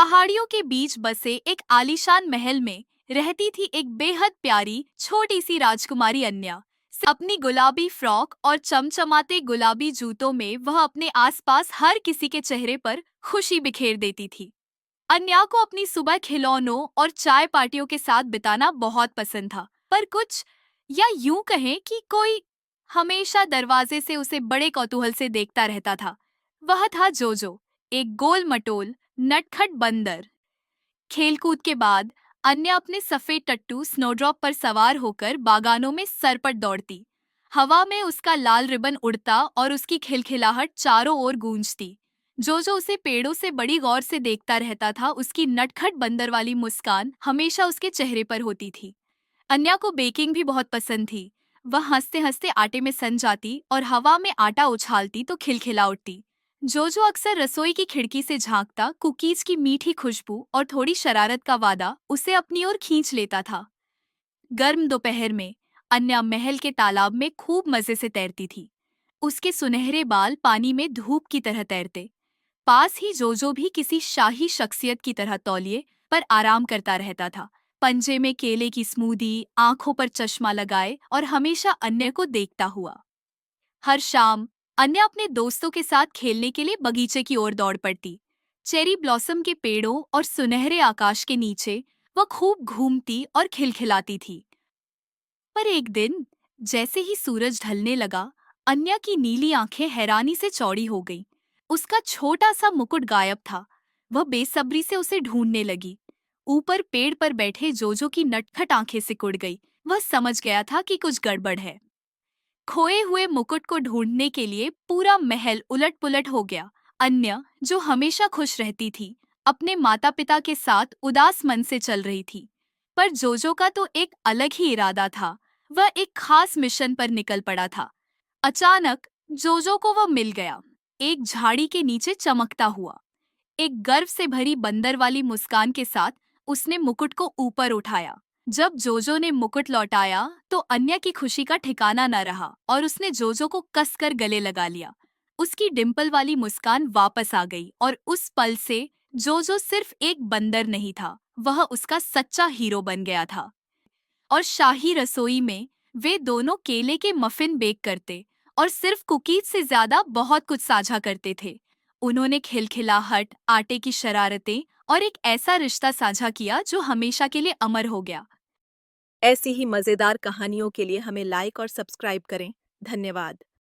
पहाड़ियों के बीच बसे एक आलीशान महल में रहती थी एक बेहद प्यारी छोटी सी राजकुमारी अन्या। अपनी गुलाबी फ्रॉक और चमचमाते गुलाबी जूतों में वह अपने आसपास हर किसी के चेहरे पर खुशी बिखेर देती थी। अन्या को अपनी सुबह खिलौनों और चाय पार्टियों के साथ बिताना बहुत पसंद था, पर कुछ या यूं कहें कि कोई हमेशा दरवाजे से उसे बड़े कौतूहल से देखता रहता था। वह था जोजो, एक गोल मटोल नटखट बंदर। खेलकूद के बाद अन्या अपने सफेद टट्टू स्नोड्रॉप पर सवार होकर बागानों में सरपट दौड़ती। हवा में उसका लाल रिबन उड़ता और उसकी खिलखिलाहट चारों ओर गूंजती। जो उसे पेड़ों से बड़ी गौर से देखता रहता था, उसकी नटखट बंदर वाली मुस्कान हमेशा उसके चेहरे पर होती थी। अन्या को बेकिंग भी बहुत पसंद थी। वह हंसते हंसते आटे में सन जाती और हवा में आटा उछालती तो खिलखिला उठती। जो अक्सर रसोई की खिड़की से झांकता, कुकीज की मीठी खुशबू और थोड़ी शरारत का वादा उसे अपनी ओर खींच लेता था। गर्म दोपहर में अन्या महल के तालाब में खूब मजे से तैरती थी। उसके सुनहरे बाल पानी में धूप की तरह तैरते। पास ही जोजो भी किसी शाही शख्सियत की तरह तौलिए पर आराम करता रहता था, पंजे में केले की स्मूदी, आंखों पर चश्मा लगाए और हमेशा अन्य को देखता हुआ। हर शाम अन्य अपने दोस्तों के साथ खेलने के लिए बगीचे की ओर दौड़ पड़ती। चेरी ब्लॉसम के पेड़ों और सुनहरे आकाश के नीचे वह खूब घूमती और खिलखिलाती थी। पर एक दिन जैसे ही सूरज ढलने लगा, अन्या की नीली आंखें हैरानी से चौड़ी हो गईं। उसका छोटा सा मुकुट गायब था। वह बेसब्री से उसे ढूंढने लगी। ऊपर पेड़ पर बैठे जोजो की नटखट आंखें सिकुड़ गई। वह समझ गया था कि कुछ गड़बड़ है। खोए हुए मुकुट को ढूंढने के लिए पूरा महल उलट-पुलट हो गया। अन्य, जो हमेशा खुश रहती थी, अपने माता-पिता के साथ उदास मन से चल रही थी। पर जोजो का तो एक अलग ही इरादा था। वह एक खास मिशन पर निकल पड़ा था। अचानक जोजो को वह मिल गया, एक झाड़ी के नीचे चमकता हुआ। एक गर्व से भरी बंदर वाली मुस्कान के साथ उसने मुकुट को ऊपर उठाया। जब जोजो ने मुकुट लौटाया तो अन्या की खुशी का ठिकाना न रहा और उसने जोजो को कसकर गले लगा लिया। उसकी डिंपल वाली मुस्कान वापस आ गई और उस पल से जोजो सिर्फ एक बंदर नहीं था, वह उसका सच्चा हीरो बन गया था। और शाही रसोई में वे दोनों केले के मफिन बेक करते और सिर्फ कुकीज से ज्यादा बहुत कुछ साझा करते थे। उन्होंने खिलखिलाहट, आटे की शरारतें और एक ऐसा रिश्ता साझा किया जो हमेशा के लिए अमर हो गया। ऐसी ही मजेदार कहानियों के लिए हमें लाइक और सब्सक्राइब करें। धन्यवाद।